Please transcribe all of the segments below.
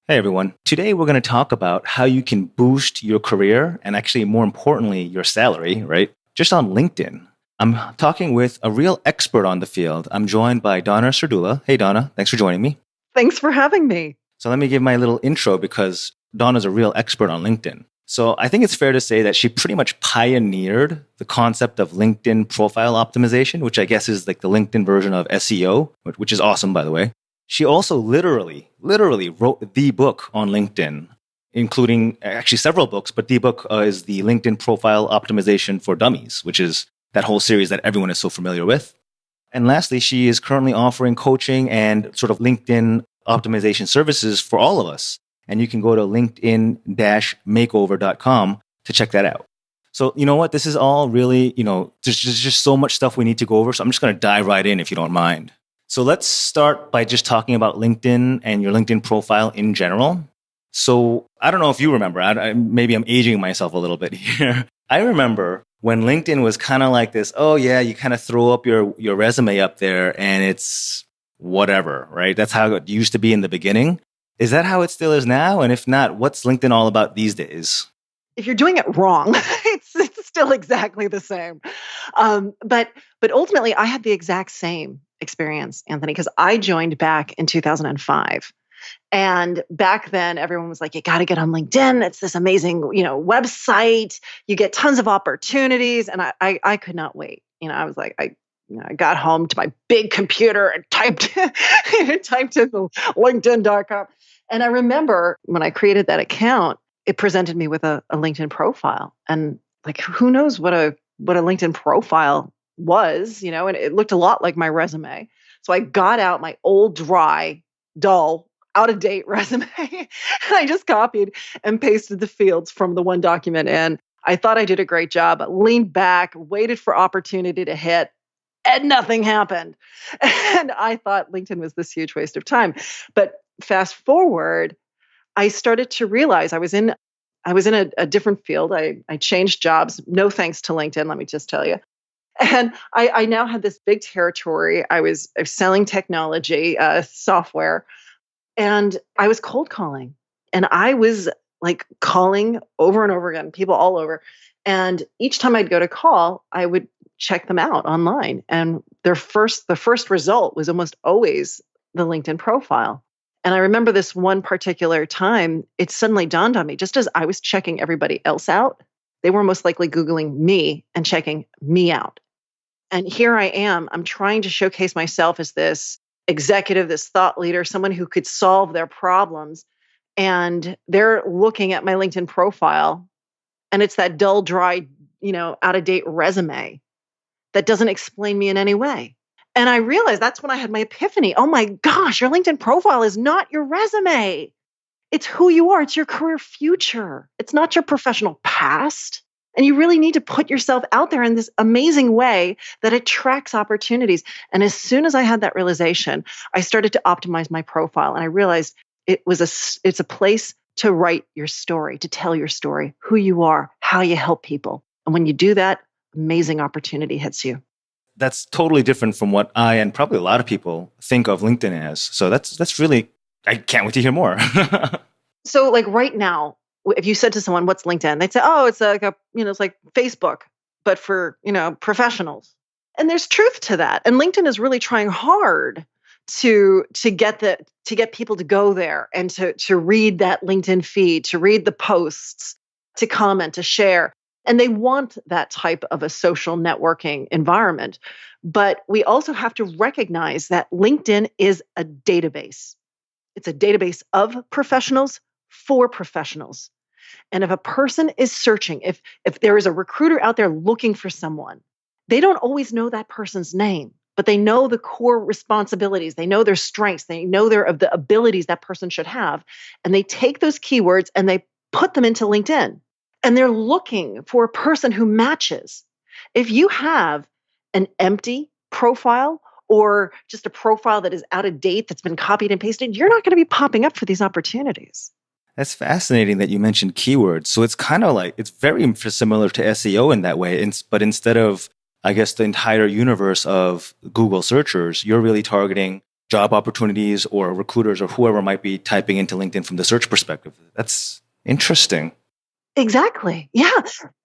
Hey everyone. Today we're going to talk about how you can boost your career and actually more importantly, your salary, right? Just on LinkedIn. I'm talking with a real expert on the field. I'm joined by Donna Serdula. Hey Donna, thanks for joining me. Thanks for having me. So let me give my little intro because Donna's a real expert on LinkedIn. So I think it's fair to say that she pretty much pioneered the concept of LinkedIn profile optimization, which I guess is like the LinkedIn version of SEO, which is awesome, by the way. She also literally wrote the book on LinkedIn, including actually several books, but the book is the LinkedIn Profile Optimization for Dummies, which is that whole series that everyone is so familiar with. And lastly, she is currently offering coaching and sort of LinkedIn optimization services for all of us. And you can go to linkedin-makeover.com to check that out. So, you know what? This is all really, there's just so much stuff we need to go over. So I'm just going to dive right in if you don't mind. So let's start by just talking about LinkedIn and your LinkedIn profile in general. So I don't know if you remember, maybe I'm aging myself a little bit here. I remember when LinkedIn was kind of like this, oh yeah, you kind of throw up your resume up there and it's whatever, right? That's how it used to be in the beginning. Is that how it still is now? And if not, what's LinkedIn all about these days? If you're doing it wrong, it's still exactly the same. But ultimately, I had the exact same experience, Anthony, because I joined back in 2005. And back then, everyone was like, you got to get on LinkedIn. It's this amazing, website. You get tons of opportunities. And I could not wait. I was like, I got home to my big computer and typed in the LinkedIn.com. And I remember when I created that account, it presented me with a LinkedIn profile. And like, who knows what a LinkedIn profile was, and it looked a lot like my resume. So I got out my old, dry, dull, out of date resume. And I just copied and pasted the fields from the one document in. I thought I did a great job, but leaned back, waited for opportunity to hit, and nothing happened. And I thought LinkedIn was this huge waste of time. But fast forward, I started to realize I was in a different field. I changed jobs. No thanks to LinkedIn, let me just tell you. And I now had this big territory. I was selling technology, software, and I was cold calling. And I was like calling over and over again, people all over. And each time I'd go to call, I would check them out online. And the first result was almost always the LinkedIn profile. And I remember this one particular time, it suddenly dawned on me, just as I was checking everybody else out, they were most likely Googling me and checking me out. And here I am, I'm trying to showcase myself as this executive, this thought leader, someone who could solve their problems. And they're looking at my LinkedIn profile, and it's that dull, dry, out of date resume that doesn't explain me in any way. And I realized that's when I had my epiphany. Oh my gosh, your LinkedIn profile is not your resume. It's who you are. It's your career future. It's not your professional past. And you really need to put yourself out there in this amazing way that attracts opportunities. And as soon as I had that realization, I started to optimize my profile. And I realized it's a place to write your story, to tell your story, who you are, how you help people. And when you do that, amazing opportunity hits you. That's totally different from what I and probably a lot of people think of LinkedIn as. So that's really, I can't wait to hear more. So like right now, if you said to someone, what's LinkedIn? They'd say, oh, it's like it's like Facebook, but for, professionals. And there's truth to that. And LinkedIn is really trying hard to get people to go there and to read that LinkedIn feed, to read the posts, to comment, to share. And they want that type of a social networking environment. But we also have to recognize that LinkedIn is a database. It's a database of professionals for professionals. And if a person is searching, if there is a recruiter out there looking for someone, they don't always know that person's name, but they know the core responsibilities. They know their strengths. They know of the abilities that person should have. And they take those keywords and they put them into LinkedIn. And they're looking for a person who matches. If you have an empty profile or just a profile that is out of date, that's been copied and pasted, you're not going to be popping up for these opportunities. That's fascinating that you mentioned keywords. So it's kind of like, it's very similar to SEO in that way. But instead of, I guess, the entire universe of Google searchers, you're really targeting job opportunities or recruiters or whoever might be typing into LinkedIn from the search perspective. That's interesting. Exactly. Yeah.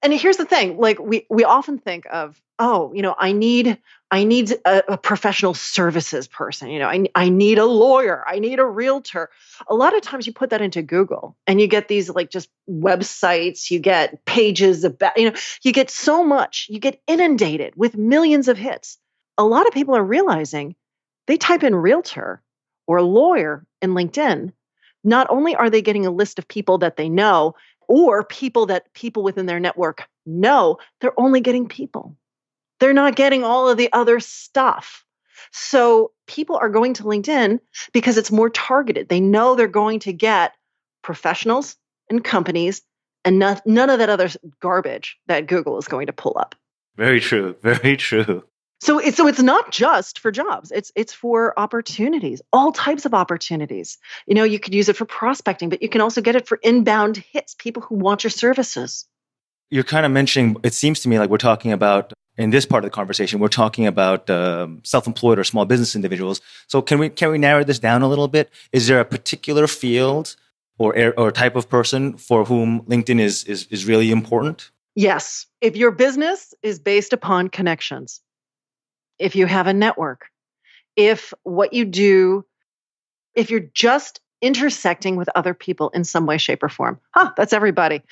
And here's the thing, like we often think of, oh, I need a professional services person. I need a lawyer. I need a realtor. A lot of times you put that into Google and you get these like just websites, you get pages about, you get so much, you get inundated with millions of hits. A lot of people are realizing they type in realtor or lawyer in LinkedIn. Not only are they getting a list of people that they know, or people that people within their network know, they're only getting people. They're not getting all of the other stuff. So people are going to LinkedIn because it's more targeted. They know they're going to get professionals and companies and none of that other garbage that Google is going to pull up. Very true. Very true. So it's not just for jobs. It's for opportunities, all types of opportunities. You could use it for prospecting, but you can also get it for inbound hits, people who want your services. You're kind of mentioning, it seems to me like we're talking about, in this part of the conversation, we're talking about self-employed or small business individuals. So can we narrow this down a little bit? Is there a particular field or type of person for whom LinkedIn is really important? Yes. If your business is based upon connections, if you have a network, if what you do, if you're just intersecting with other people in some way, shape, or form, that's everybody.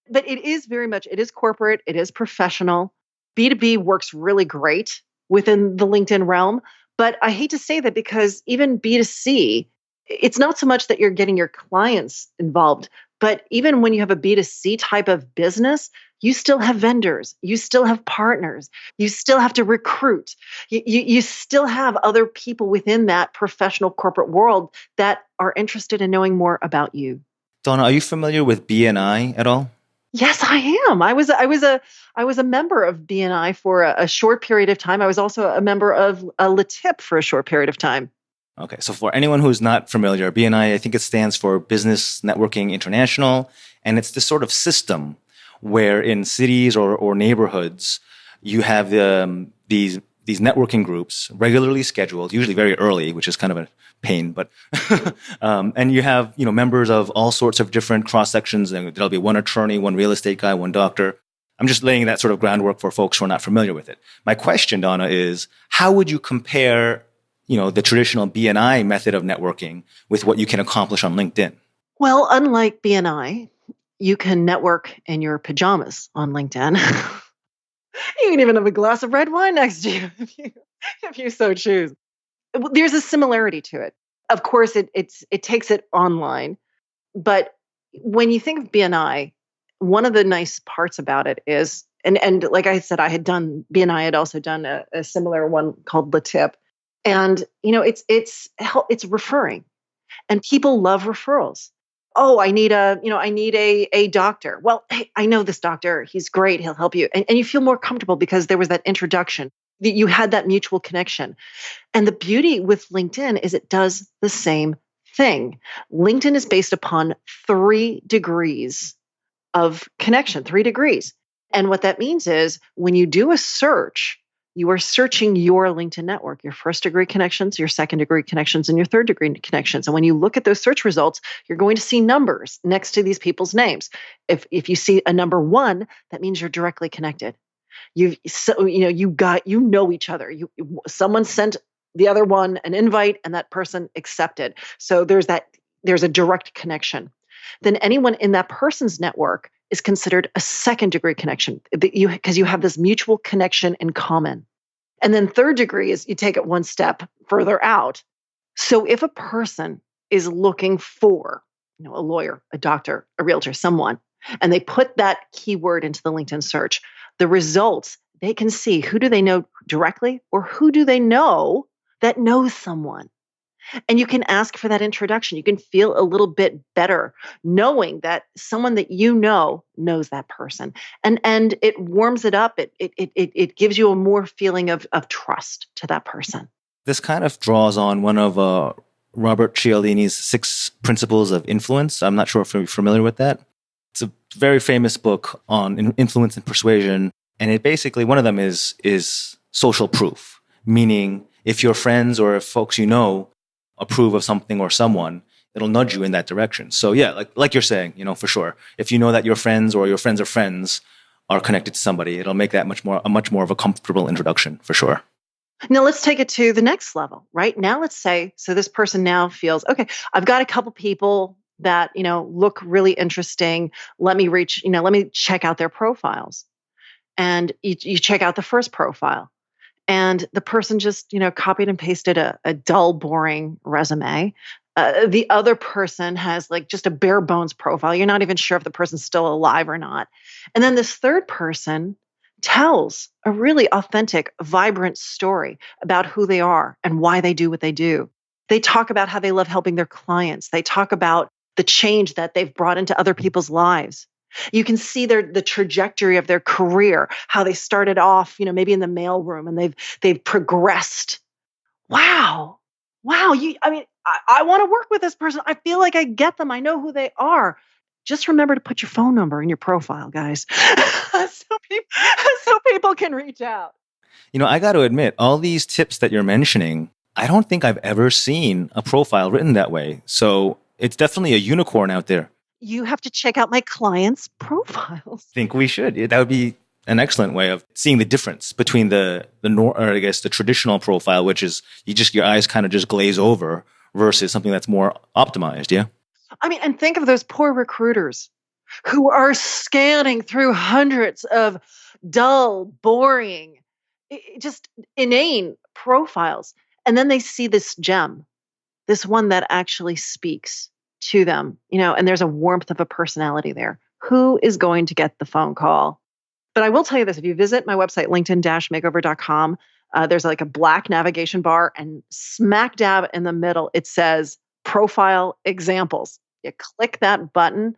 But it is very much, it is corporate, it is professional. B2B works really great within the LinkedIn realm. But I hate to say that because even B2C, it's not so much that you're getting your clients involved, but even when you have a B2C type of business, you still have vendors, you still have partners, you still have to recruit, you still have other people within that professional corporate world that are interested in knowing more about you. Donna, are you familiar with BNI at all? Yes, I am. I was a member of BNI for a short period of time. I was also a member of LaTip for a short period of time. Okay, so for anyone who's not familiar, BNI, I think it stands for Business Networking International, and it's this sort of system where in cities or neighborhoods, you have these networking groups regularly scheduled, usually very early, which is kind of a pain, but and you have members of all sorts of different cross sections, and there'll be one attorney, one real estate guy, one doctor. I'm just laying that sort of groundwork for folks who are not familiar with it. My question, Donna, is how would you compare the traditional BNI method of networking with what you can accomplish on LinkedIn? Well, unlike BNI, you can network in your pajamas on LinkedIn. You can even have a glass of red wine next to you if you so choose. There's a similarity to it. Of course, it takes it online, but when you think of BNI, one of the nice parts about it is, and like I said, I had done BNI. I had also done a similar one called LaTip, and it's referring, and people love referrals. Oh, I need a doctor. Well, hey, I know this doctor. He's great. He'll help you. And you feel more comfortable because there was that introduction. You had that mutual connection. And the beauty with LinkedIn is it does the same thing. LinkedIn is based upon 3 degrees of connection, 3 degrees. And what that means is when you do a search, you are searching your LinkedIn network, your first degree connections, your second degree connections, and your third degree connections. And when you look at those search results, you're going to see numbers next to these people's names. If you see a number 1, that means you're directly connected. You know each other. Someone sent the other one an invite, and that person accepted. So there's a direct connection. Then anyone in that person's network is considered a second degree connection because you have this mutual connection in common. And then third degree is you take it one step further out. So if a person is looking for, a lawyer, a doctor, a realtor, someone, and they put that keyword into the LinkedIn search, the results, they can see who do they know directly or who do they know that knows someone. And you can ask for that introduction. You can feel a little bit better knowing that someone that knows that person. And it warms it up. It gives you a more feeling of trust to that person. This kind of draws on one of Robert Cialdini's 6 Principles of Influence. I'm not sure if you're familiar with that. It's a very famous book on influence and persuasion. And it basically, one of them is social proof, meaning if your friends or if folks you know approve of something or someone, it'll nudge you in that direction. So yeah, like you're saying, for sure. If you know that your friends or your friends of friends are connected to somebody, it'll make that much more of a comfortable introduction for sure. Now let's take it to the next level, right? Now let's say, so this person now feels, okay, I've got a couple people that, look really interesting. Let me check out their profiles. And you check out the first profile. And the person just, copied and pasted a dull, boring resume. The other person has like just a bare bones profile. You're not even sure if the person's still alive or not. And then this third person tells a really authentic, vibrant story about who they are and why they do what they do. They talk about how they love helping their clients. They talk about the change that they've brought into other people's lives. You can see the trajectory of their career, how they started off, maybe in the mailroom and they've progressed. Wow. Wow. I want to work with this person. I feel like I get them. I know who they are. Just remember to put your phone number in your profile, guys. so people can reach out. I got to admit, all these tips that you're mentioning, I don't think I've ever seen a profile written that way. So it's definitely a unicorn out there. You have to check out my clients' profiles. I think we should. That would be an excellent way of seeing the difference between the traditional profile, which is your eyes kind of just glaze over, versus something that's more optimized. Yeah. And think of those poor recruiters who are scanning through hundreds of dull, boring, just inane profiles. And then they see this gem, this one that actually speaks to them, and there's a warmth of a personality there. Who is going to get the phone call? But I will tell you this, if you visit my website, linkedin-makeover.com, there's like a black navigation bar, and smack dab in the middle, it says profile examples. You click that button.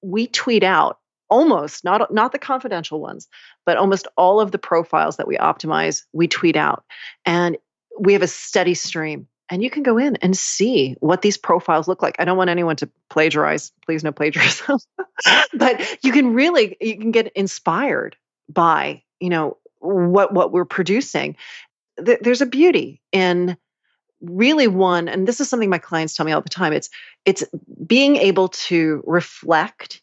We tweet out almost, not the confidential ones, but almost all of the profiles that we optimize, we tweet out. And we have a steady stream. And you can go in and see what these profiles look like. I don't want anyone to plagiarize. Please, no plagiarism. But you can get inspired by, what we're producing. There's a beauty in really and this is something my clients tell me all the time. It's being able to reflect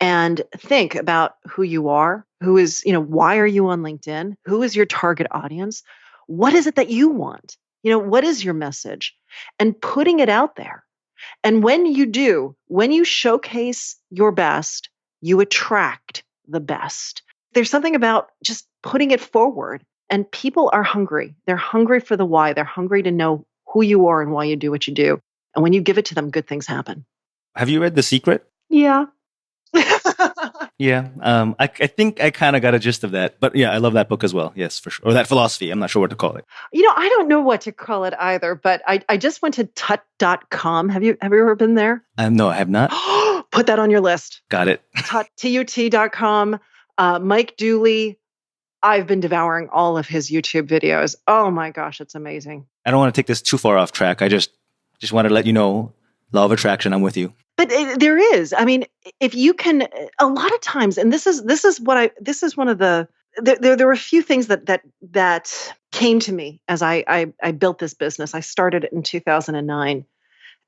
and think about who you are, why are you on LinkedIn? Who is your target audience? What is it that you want? What is your message? And putting it out there. And when you showcase your best, you attract the best. There's something about just putting it forward. And people are hungry. They're hungry for the why. They're hungry to know who you are and why you do what you do. And when you give it to them, good things happen. Have you read The Secret? Yeah. Yeah. I think I kind of got a gist of that. But yeah, I love that book as well. Yes, for sure. Or that philosophy. I'm not sure what to call it. I don't know what to call it either, but I just went to tut.com. Have you ever been there? No, I have not. Put that on your list. Got it. tut.com. Mike Dooley. I've been devouring all of his YouTube videos. Oh my gosh, it's amazing. I don't want to take this too far off track. I just wanted to let you know, law of attraction, I'm with you. But there is. If you can, a lot of times, and this is one of the. There were a few things that came to me as I built this business. I started it in 2009,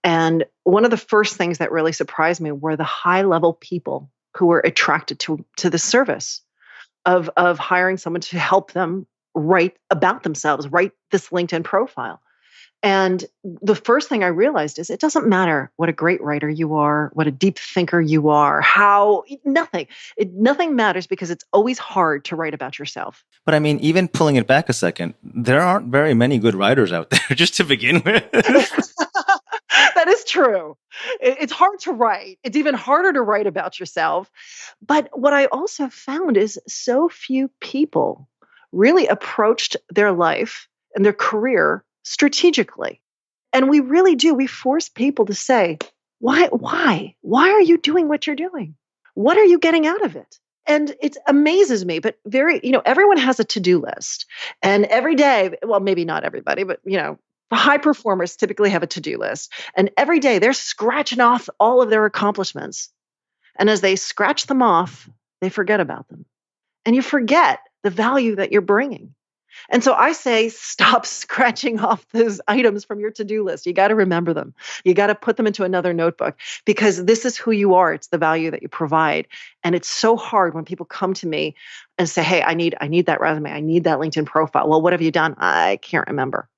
and one of the first things that really surprised me were the high level people who were attracted to the service of hiring someone to help them write about themselves, write this LinkedIn profile. And the first thing I realized is it doesn't matter what a great writer you are, what a deep thinker you are, nothing matters, because it's always hard to write about yourself. But even pulling it back a second, there aren't very many good writers out there, just to begin with. That is true. It's hard to write. It's even harder to write about yourself. But what I also found is so few people really approached their life and their career strategically. And we really do. We force people to say, why are you doing what you're doing? What are you getting out of it? And it amazes me, but everyone has a to-do list. And every day, well, maybe not everybody, but high performers typically have a to-do list. And every day they're scratching off all of their accomplishments. And as they scratch them off, they forget about them. And you forget the value that you're bringing. And so I say, stop scratching off those items from your to-do list. You got to remember them. You got to put them into another notebook because this is who you are. It's the value that you provide. And it's so hard when people come to me and say, hey, I need that resume. I need that LinkedIn profile. Well, what have you done? I can't remember.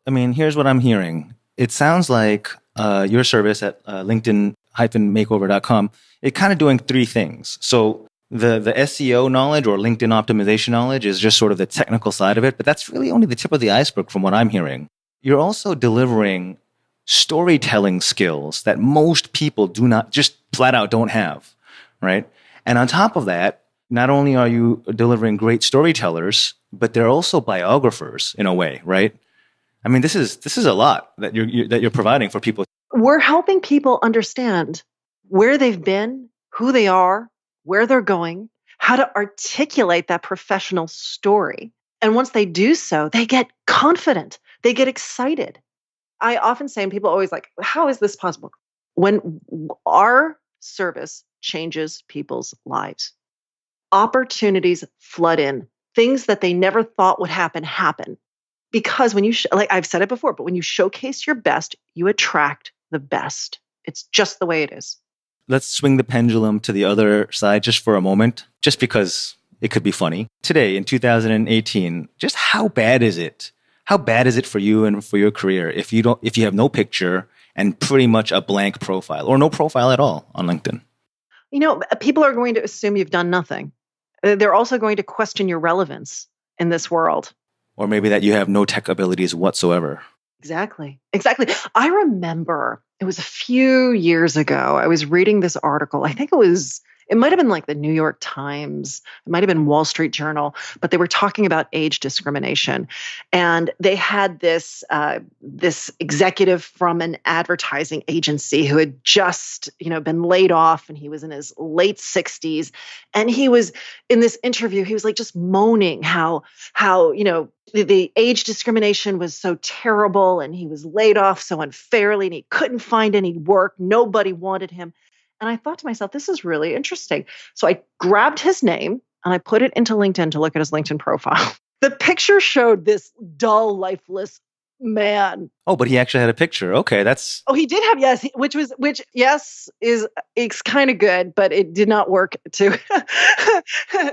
I mean, here's what I'm hearing. It sounds like your service at LinkedIn-makeover.com, it kind of doing three things. So the SEO knowledge or LinkedIn optimization knowledge is just sort of the technical side of it, but that's really only the tip of the iceberg from what I'm hearing. You're also delivering storytelling skills that most people do not, just flat out don't have, right? And on top of that, not only are you delivering great storytellers, but they're also biographers in a way, right? I mean, this is a lot that you're providing for people. We're helping people understand where they've been, who they are, where they're going, how to articulate that professional story. And once they do so, they get confident, they get excited. I often say, and people always like, how is this possible? When our service changes people's lives, opportunities flood in, things that they never thought would happen. Because when you, like I've said it before, but when you showcase your best, you attract the best. It's just the way it is. Let's swing the pendulum to the other side just for a moment, just because it could be funny. Today, in 2018, just how bad is it? How bad is it for you and for your career if you have no picture and pretty much a blank profile or no profile at all on LinkedIn? You know, people are going to assume you've done nothing. They're also going to question your relevance in this world. Or maybe that you have no tech abilities whatsoever. Exactly. I remember it was a few years ago. I was reading this article. I think it might have been like the New York Times. It might have been Wall Street Journal, but they were talking about age discrimination. And they had this executive from an advertising agency who had just, been laid off, and he was in his late 60s. And he was in this interview, he was like just moaning how the age discrimination was so terrible, and he was laid off so unfairly, and he couldn't find any work. Nobody wanted him. And I thought to myself, this is really interesting. So I grabbed his name and I put it into LinkedIn to look at his LinkedIn profile. The picture showed this dull, lifeless man. Oh, but he actually had a picture. Okay, that's... Oh, he did have, yes, it's kind of good, but it did not work to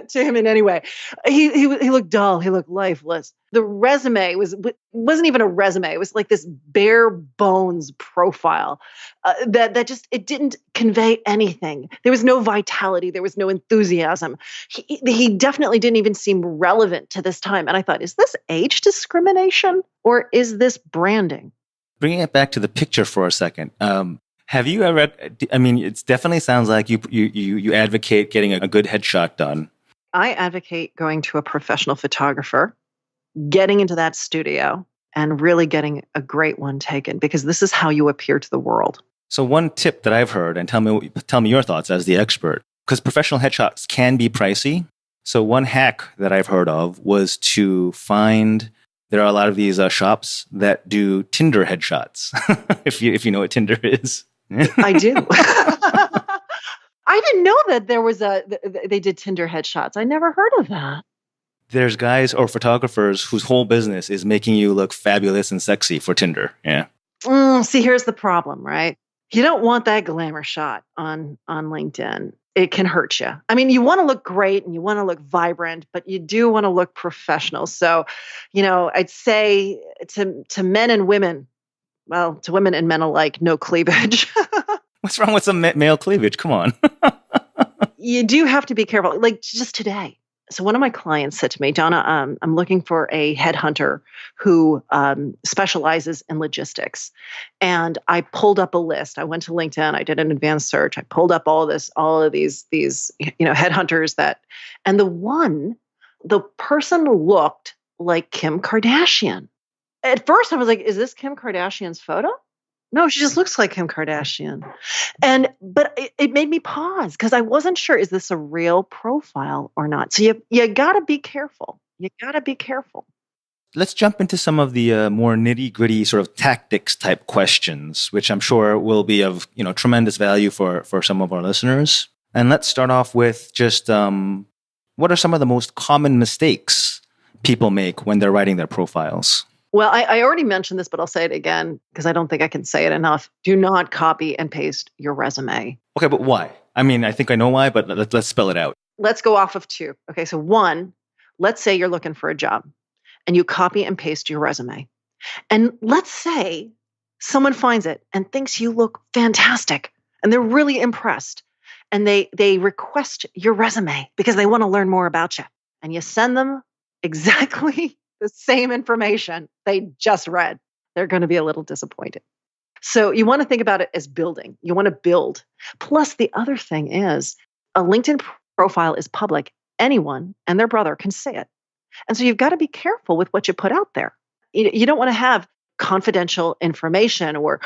to him in any way. He looked dull. He looked lifeless. The resume wasn't even a resume. It was like this bare bones profile that just, it didn't convey anything. There was no vitality. There was no enthusiasm. He definitely didn't even seem relevant to this time. And I thought, is this age discrimination or is this branding? Bringing it back to the picture for a second. Have you ever, I mean, it definitely sounds like you advocate getting a good headshot done. I advocate going to a professional photographer, getting into that studio, and really getting a great one taken, because this is how you appear to the world. So one tip that I've heard, and tell me your thoughts as the expert, because professional headshots can be pricey. So one hack that I've heard of was to find, there are a lot of these shops that do Tinder headshots. if you know what Tinder is. I do. I didn't know that they did Tinder headshots. I never heard of that. There's guys or photographers whose whole business is making you look fabulous and sexy for Tinder. Yeah. See, here's the problem, right? You don't want that glamour shot on LinkedIn. It can hurt you. I mean, you want to look great and you want to look vibrant, but you do want to look professional. So, I'd say to men and women, well, to women and men alike, no cleavage. What's wrong with some male cleavage? Come on. You do have to be careful. Like just today. So one of my clients said to me, Donna, I'm looking for a headhunter who specializes in logistics. And I pulled up a list. I went to LinkedIn. I did an advanced search. I pulled up all of these headhunters and the person looked like Kim Kardashian. At first I was like, is this Kim Kardashian's photo? No, she just looks like Kim Kardashian. But it made me pause because I wasn't sure, is this a real profile or not? So you got to be careful. Let's jump into some of the more nitty-gritty sort of tactics type questions, which I'm sure will be of tremendous value for some of our listeners. And let's start off with just what are some of the most common mistakes people make when they're writing their profiles? Well, I already mentioned this, but I'll say it again because I don't think I can say it enough. Do not copy and paste your resume. Okay, but why? I mean, I think I know why, but let's spell it out. Let's go off of two. Okay, so one, let's say you're looking for a job and you copy and paste your resume. And let's say someone finds it and thinks you look fantastic and they're really impressed and they request your resume because they want to learn more about you. And you send them exactly the same information they just read. They're going to be a little disappointed. So you want to think about it as building. You want to build. Plus, the other thing is a LinkedIn profile is public. Anyone and their brother can see it. And so you've got to be careful with what you put out there. You don't want to have confidential information or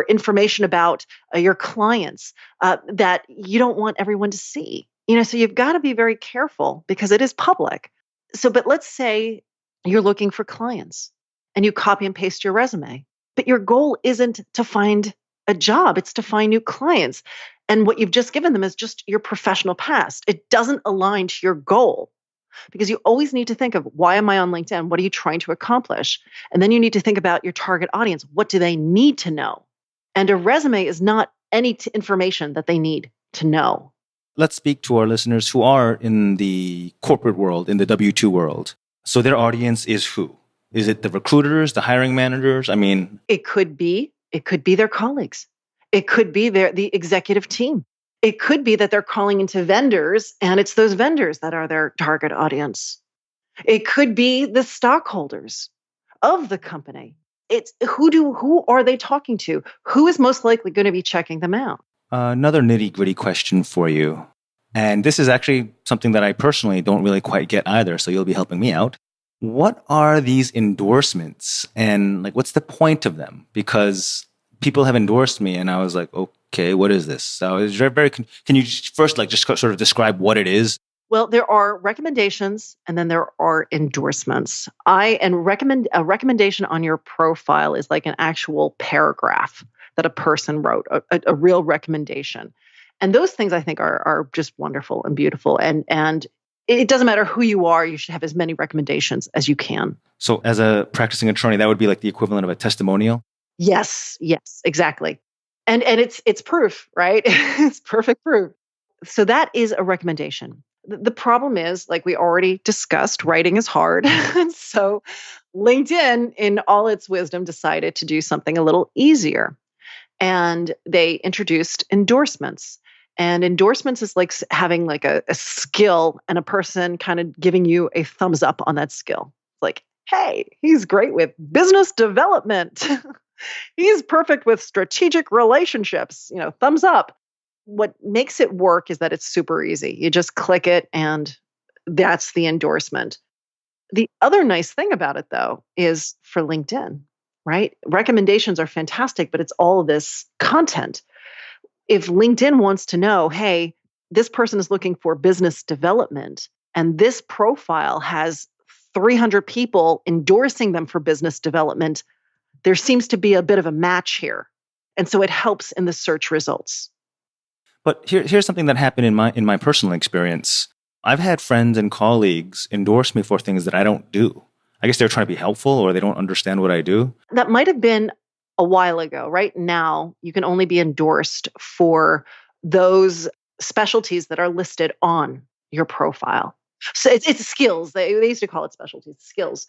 information about your clients that you don't want everyone to see. So you've got to be very careful because it is public. So, but let's say you're looking for clients and you copy and paste your resume, but your goal isn't to find a job, it's to find new clients. And what you've just given them is just your professional past. It doesn't align to your goal because you always need to think of, why am I on LinkedIn? What are you trying to accomplish? And then you need to think about your target audience. What do they need to know? And a resume is not any information that they need to know. Let's speak to our listeners who are in the corporate world, in the W-2 world. So their audience is who? Is it the recruiters, the hiring managers? I mean, it could be their colleagues. It could be the executive team. It could be that they're calling into vendors and it's those vendors that are their target audience. It could be the stockholders of the company. It's who are they talking to? Who is most likely going to be checking them out? Another nitty-gritty question for you. And this is actually something that I personally don't really quite get either, so you'll be helping me out. What are these endorsements and what's the point of them? Because people have endorsed me and I was like, okay, what is this? So it's very can you first just sort of describe what it is? Well, there are recommendations and then there are endorsements. A recommendation on your profile is like an actual paragraph that a person wrote, a real recommendation. And those things I think are just wonderful and beautiful. And it doesn't matter who you are, you should have as many recommendations as you can. So as a practicing attorney, that would be like the equivalent of a testimonial? Yes, exactly. And it's proof, right? It's perfect proof. So that is a recommendation. The problem is, like we already discussed, writing is hard. So LinkedIn, in all its wisdom, decided to do something a little easier. And they introduced endorsements. And endorsements is like having like a skill and a person kind of giving you a thumbs up on that skill. It's like, hey, he's great with business development. He's perfect with strategic relationships, thumbs up. What makes it work is that it's super easy. You just click it and that's the endorsement. The other nice thing about it, though, is for LinkedIn, right? Recommendations are fantastic, but it's all of this content. If LinkedIn wants to know, hey, this person is looking for business development and this profile has 300 people endorsing them for business development, there seems to be a bit of a match here. And so it helps in the search results. But here's something that happened in my personal experience. I've had friends and colleagues endorse me for things that I don't do. I guess they're trying to be helpful or they don't understand what I do. That might have been a while ago. Right now, you can only be endorsed for those specialties that are listed on your profile. So it's skills. They used to call it specialties, skills.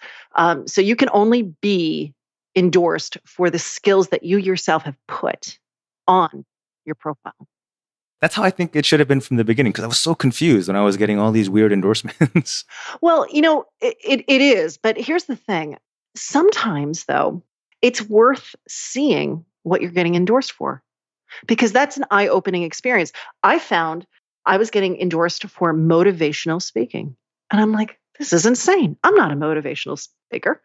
So you can only be endorsed for the skills that you yourself have put on your profile. That's how I think it should have been from the beginning, because I was so confused when I was getting all these weird endorsements. Well, it is. But here's the thing. Sometimes, though, it's worth seeing what you're getting endorsed for, because that's an eye-opening experience. I found I was getting endorsed for motivational speaking. And I'm like, this is insane. I'm not a motivational speaker.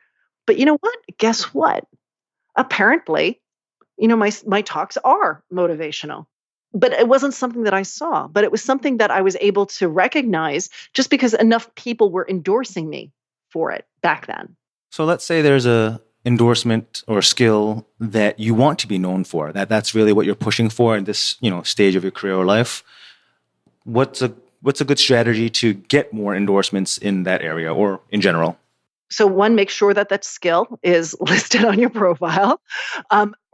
But you know what? Guess what? Apparently, my talks are motivational. But it wasn't something that I saw, but it was something that I was able to recognize just because enough people were endorsing me for it back then. So let's say there's a endorsement or skill that you want to be known for, that's really what you're pushing for in this, stage of your career or life. What's a good strategy to get more endorsements in that area or in general? So one, make sure that that skill is listed on your profile.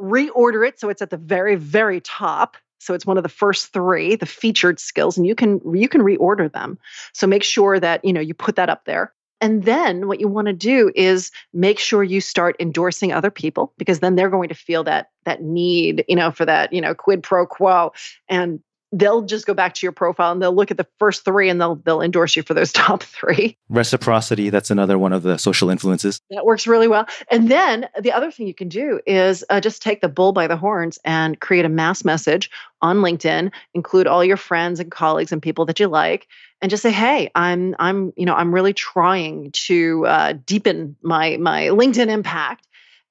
Reorder it so it's at the very, very top. So it's one of the first three, the featured skills, and you can reorder them. So make sure that you put that up there. And then what you want to do is make sure you start endorsing other people, because then they're going to feel that need, for that, quid pro quo. And they'll just go back to your profile and they'll look at the first three and they'll endorse you for those top three. Reciprocity, that's another one of the social influences. That works really well. And then the other thing you can do is just take the bull by the horns and create a mass message on LinkedIn, include all your friends and colleagues and people that you like, and just say, "Hey, I'm really trying to deepen my LinkedIn impact.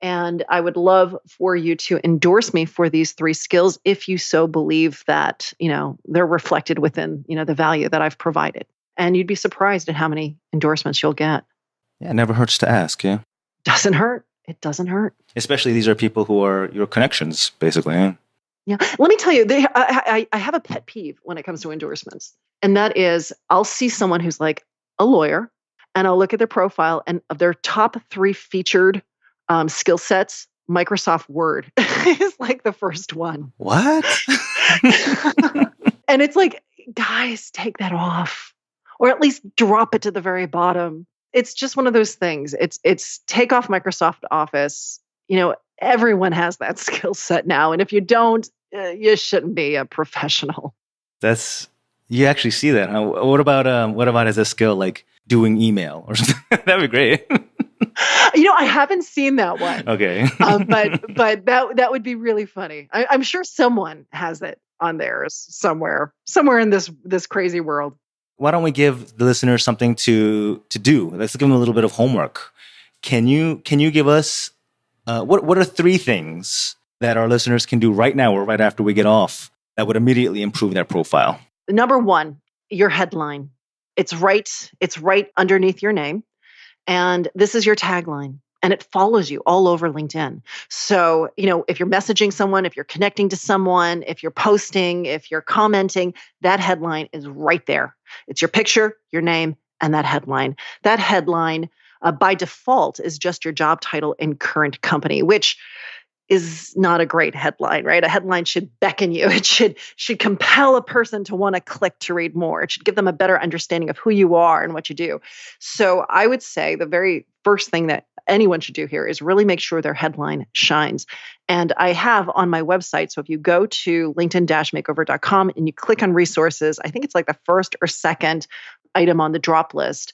And I would love for you to endorse me for these three skills if you so believe that, they're reflected within, the value that I've provided." And you'd be surprised at how many endorsements you'll get. Yeah, it never hurts to ask, yeah. Doesn't hurt. It doesn't hurt. Especially these are people who are your connections, basically. Yeah. Yeah. Let me tell you, I have a pet peeve when it comes to endorsements. And that is, I'll see someone who's like a lawyer and I'll look at their profile, and of their top three featured skill sets, Microsoft Word is like the first one. What? And it's like, guys, take that off, or at least drop it to the very bottom. It's just one of those things. It's take off Microsoft Office. Everyone has that skill set now, and if you don't, you shouldn't be a professional. You actually see that, huh? What about as a skill like doing email or something? That'd be great. I haven't seen that one. Okay. But that would be really funny. I'm sure someone has it on theirs somewhere in this crazy world. Why don't we give the listeners something to do? Let's give them a little bit of homework. Can you give us what are three things that our listeners can do right now or right after we get off that would immediately improve their profile? Number one, your headline. It's right underneath your name. And this is your tagline, and it follows you all over LinkedIn. So, if you're messaging someone, if you're connecting to someone, if you're posting, if you're commenting, that headline is right there. It's your picture, your name, and that headline. That headline, by default, is just your job title and current company, which is not a great headline, right? A headline should beckon you. It should compel a person to want to click to read more. It should give them a better understanding of who you are and what you do. So I would say the very first thing that anyone should do here is really make sure their headline shines. And I have on my website, so if you go to linkedin-makeover.com and you click on resources, I think it's like the first or second item on the drop list,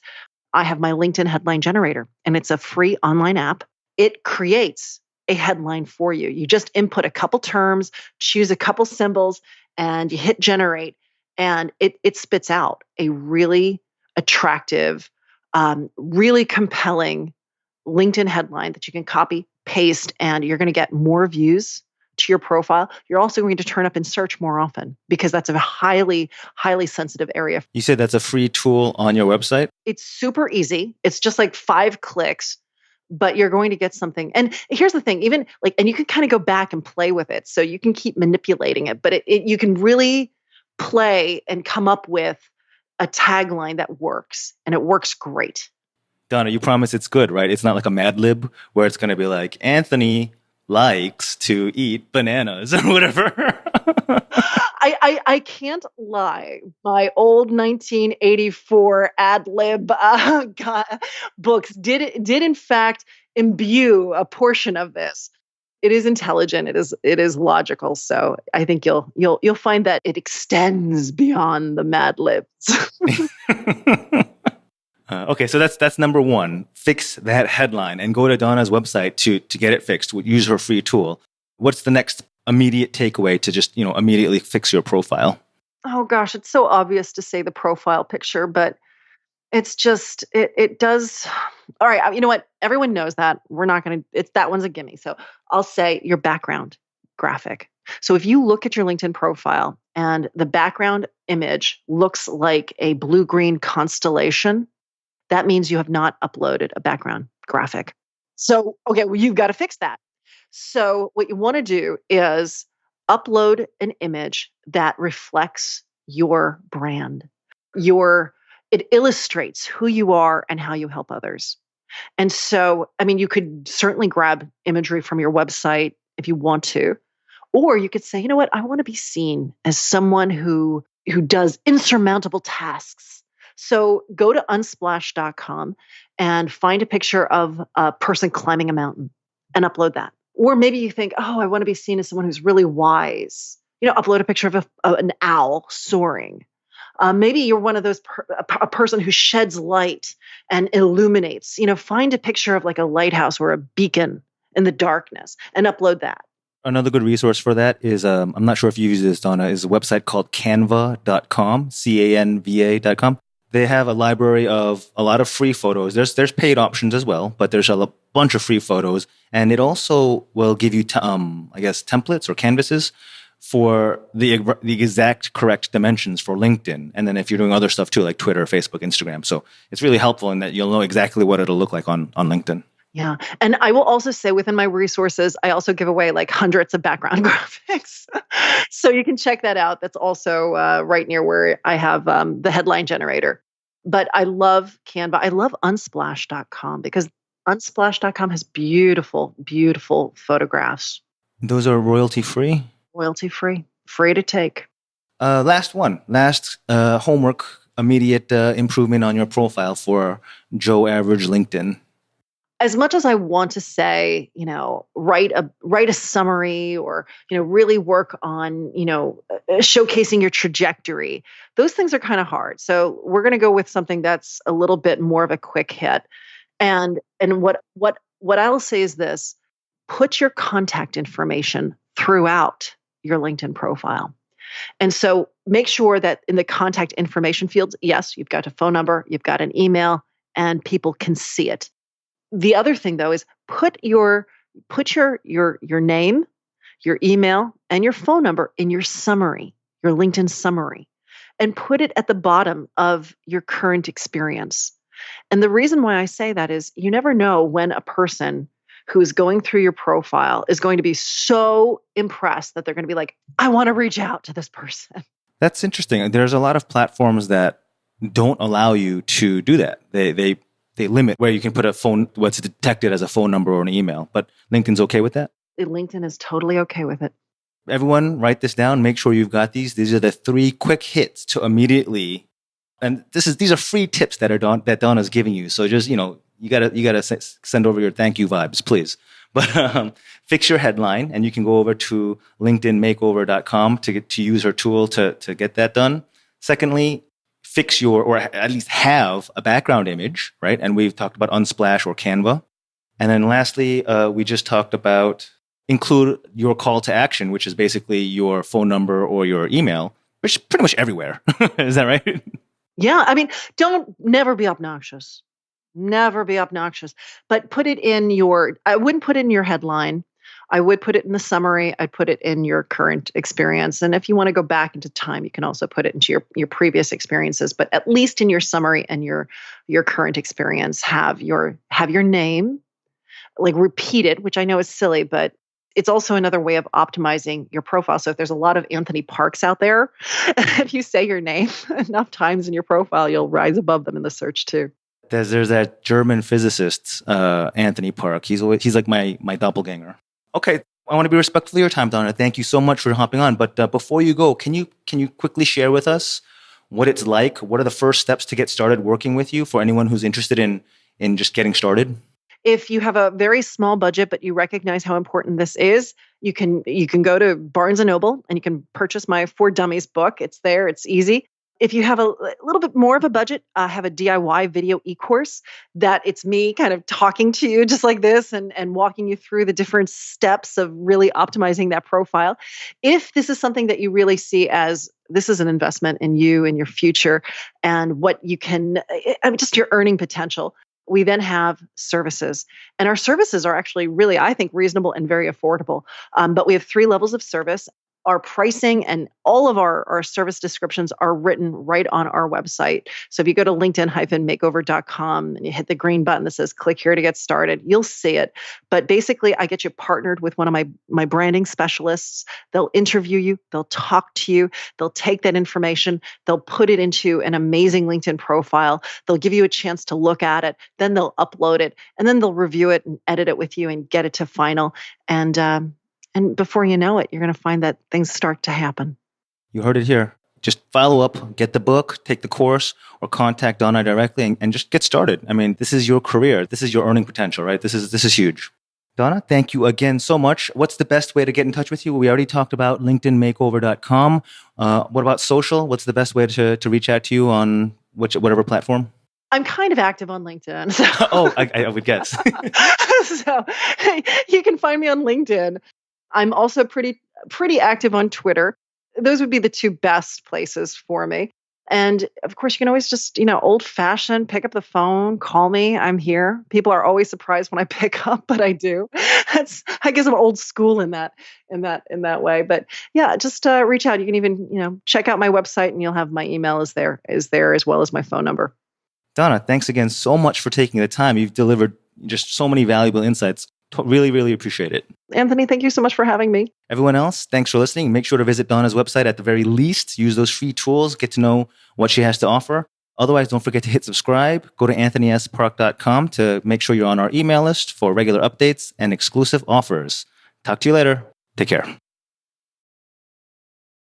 I have my LinkedIn headline generator, and it's a free online app. It creates a headline for you. You just input a couple terms, choose a couple symbols, and you hit generate, and it spits out a really attractive, really compelling LinkedIn headline that you can copy, paste, and you're going to get more views to your profile. You're also going to turn up in search more often, because that's a highly, highly sensitive area. You said that's a free tool on your website? It's super easy. It's just like 5 clicks. But you're going to get something. And here's the thing, even like, and you can kind of go back and play with it. So you can keep manipulating it, but you can really play and come up with a tagline that works, and it works great. Donna, you promise it's good, right? It's not like a Mad Lib where it's going to be like, Anthony likes to eat bananas or whatever. I can't lie. My old 1984 ad lib books did in fact imbue a portion of this. It is intelligent. It is logical. So I think you'll find that it extends beyond the Mad Libs. Okay, so that's number one. Fix that headline and go to Donna's website to get it fixed. Use her free tool. What's the next immediate takeaway to just immediately fix your profile? Oh gosh, it's so obvious to say the profile picture, but it's just it does. All right, you know what? Everyone knows that. We're not going to. It's that one's a gimme. So I'll say your background graphic. So if you look at your LinkedIn profile and the background image looks like a blue-green constellation, that means you have not uploaded a background graphic. So okay, well, you've got to fix that. So what you want to do is upload an image that reflects your brand. It illustrates who you are and how you help others. And so, I mean, you could certainly grab imagery from your website if you want to, or you could say, you know what, I want to be seen as someone who does insurmountable tasks. So go to unsplash.com and find a picture of a person climbing a mountain and upload that. Or maybe you think, oh, I want to be seen as someone who's really wise. Upload a picture of an owl soaring. Maybe you're one of those a person who sheds light and illuminates. Find a picture of like a lighthouse or a beacon in the darkness and upload that. Another good resource for that is, I'm not sure if you use this, Donna, is a website called canva.com, canva.com. They have a library of a lot of free photos. There's paid options as well, but there's a bunch of free photos. And it also will give you, templates or canvases for the exact correct dimensions for LinkedIn. And then if you're doing other stuff too, like Twitter, Facebook, Instagram. So it's really helpful in that you'll know exactly what it'll look like on LinkedIn. Yeah. And I will also say within my resources, I also give away like hundreds of background graphics. So you can check that out. That's also right near where I have the headline generator. But I love Canva. I love unsplash.com because unsplash.com has beautiful, beautiful photographs. Those are royalty free? Royalty free. Free to take. Last homework, immediate improvement on your profile for Joe Average LinkedIn. As much as I want to say, write a summary or, really work on, showcasing your trajectory, those things are kind of hard. So we're going to go with something that's a little bit more of a quick hit. And what I'll say is this: put your contact information throughout your LinkedIn profile. And so make sure that in the contact information fields, yes, you've got a phone number, you've got an email, and people can see it. The other thing though is put your name, your email, and your phone number in your summary, your LinkedIn summary, and put it at the bottom of your current experience. And the reason why I say that is you never know when a person who is going through your profile is going to be so impressed that they're going to be like, I want to reach out to this person. That's interesting. There's a lot of platforms that don't allow you to do that. They limit where you can put what's detected as a phone number or an email. But LinkedIn's okay with that? LinkedIn is totally okay with it. Everyone, write this down. Make sure you've got these. These are the 3 quick hits to immediately. And these are free tips that Donna's giving you. So just, you gotta send over your thank you vibes, please. But fix your headline, and you can go over to LinkedInmakeover.com to use her tool to get that done. Secondly, fix or at least have a background image, right? And we've talked about Unsplash or Canva. And then lastly, we just talked about include your call to action, which is basically your phone number or your email, which is pretty much everywhere. Is that right? Yeah. I mean, never be obnoxious. Never be obnoxious. But I wouldn't put it in your headline. I would put it in the summary. I'd put it in your current experience. And if you want to go back into time, you can also put it into your previous experiences. But at least in your summary and your current experience, have your name, like repeated, which I know is silly, but it's also another way of optimizing your profile. So if there's a lot of Anthony Parks out there, if you say your name enough times in your profile, you'll rise above them in the search too. There's that German physicist, Anthony Park. He's like my doppelganger. Okay, I want to be respectful of your time, Donna. Thank you so much for hopping on. But before you go, can you quickly share with us what it's like? What are the first steps to get started working with you for anyone who's interested in just getting started? If you have a very small budget, but you recognize how important this is, you can go to Barnes & Noble and you can purchase my For Dummies book. It's there. It's easy. If you have a little bit more of a budget, I have a DIY video e-course that it's me kind of talking to you just like this and walking you through the different steps of really optimizing that profile. If this is something that you really see as this is an investment in you and your future and what you can, just your earning potential, we then have services. And our services are actually really, I think, reasonable and very affordable. But we have 3 levels of service. our pricing and all of our service descriptions are written right on our website. So if you go to linkedin-makeover.com and you hit the green button that says click here to get started, you'll see it. But basically, I get you partnered with one of my branding specialists. They'll interview you, they'll talk to you, they'll take that information, they'll put it into an amazing LinkedIn profile. They'll give you a chance to look at it, then they'll upload it, and then they'll review it and edit it with you and get it to final. And before you know it, you're going to find that things start to happen. You heard it here. Just follow up, get the book, take the course, or contact Donna directly and just get started. I mean, this is your career. This is your earning potential, right? This is huge. Donna, thank you again so much. What's the best way to get in touch with you? We already talked about linkedinmakeover.com. What about social? What's the best way to reach out to you on whatever platform? I'm kind of active on LinkedIn. So. Oh, I would guess. So you can find me on LinkedIn. I'm also pretty active on Twitter. Those would be the two best places for me. And of course, you can always just, old fashioned, pick up the phone, call me. I'm here. People are always surprised when I pick up, but I do. I guess I'm old school in that way. But yeah, just reach out. You can even, check out my website and you'll have my email is there as well as my phone number. Donna, thanks again so much for taking the time. You've delivered just so many valuable insights. Really, really appreciate it. Anthony, thank you so much for having me. Everyone else, thanks for listening. Make sure to visit Donna's website at the very least. Use those free tools. Get to know what she has to offer. Otherwise, don't forget to hit subscribe. Go to anthonyspark.com to make sure you're on our email list for regular updates and exclusive offers. Talk to you later. Take care.